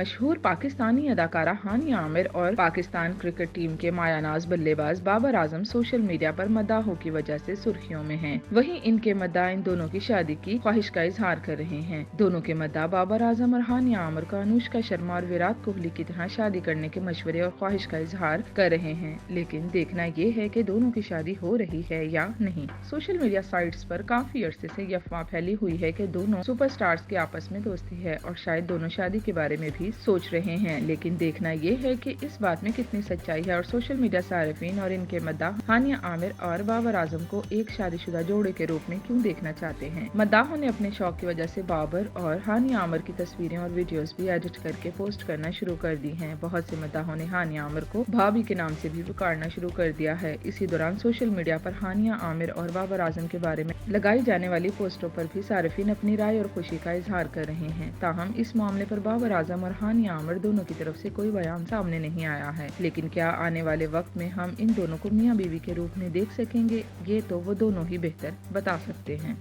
مشہور پاکستانی اداکارہ ہانیہ عامر اور پاکستان کرکٹ ٹیم کے مایہ ناز بلے باز بابر اعظم سوشل میڈیا پر مداحوں کی وجہ سے سرخیوں میں ہیں۔ وہیں ان کے مداح ان دونوں کی شادی کی خواہش کا اظہار کر رہے ہیں۔ دونوں کے مداح بابر اعظم اور ہانیہ عامر کو انوشکا شرما اور وراٹ کوہلی کی طرح شادی کرنے کے مشورے اور خواہش کا اظہار کر رہے ہیں، لیکن دیکھنا یہ ہے کہ دونوں کی شادی ہو رہی ہے یا نہیں۔ سوشل میڈیا سائٹس پر کافی عرصے سے یہ افواہ پھیلی ہوئی ہے کہ دونوں سپر اسٹارز کی آپس میں دوستی ہے اور شاید دونوں شادی کے بارے میں بھی سوچ رہے ہیں، لیکن دیکھنا یہ ہے کہ اس بات میں کتنی سچائی ہے اور سوشل میڈیا صارفین اور ان کے مداح ہانیہ عامر اور بابر اعظم کو ایک شادی شدہ جوڑے کے روپ میں کیوں دیکھنا چاہتے ہیں۔ مداحوں نے اپنے شوق کی وجہ سے بابر اور ہانیہ عامر کی تصویریں اور ویڈیوز بھی ایڈٹ کر کے پوسٹ کرنا شروع کر دی ہیں۔ بہت سے مداحوں نے ہانیہ عامر کو بھابھی کے نام سے بھی پکارنا شروع کر دیا ہے۔ اسی دوران سوشل میڈیا پر ہانیہ عامر اور بابر اعظم کے بارے میں لگائی جانے والی پوسٹوں پر بھی صارفین اپنی رائے اور خوشی کا اظہار کر رہے ہیں۔ تاہم اس معاملے پر بابر اعظم اور ہانیہ عامر دونوں کی طرف سے کوئی بیان سامنے نہیں آیا ہے، لیکن کیا آنے والے وقت میں ہم ان دونوں کو میاں بیوی کے روپ میں دیکھ سکیں گے، یہ تو وہ دونوں ہی بہتر بتا سکتے ہیں۔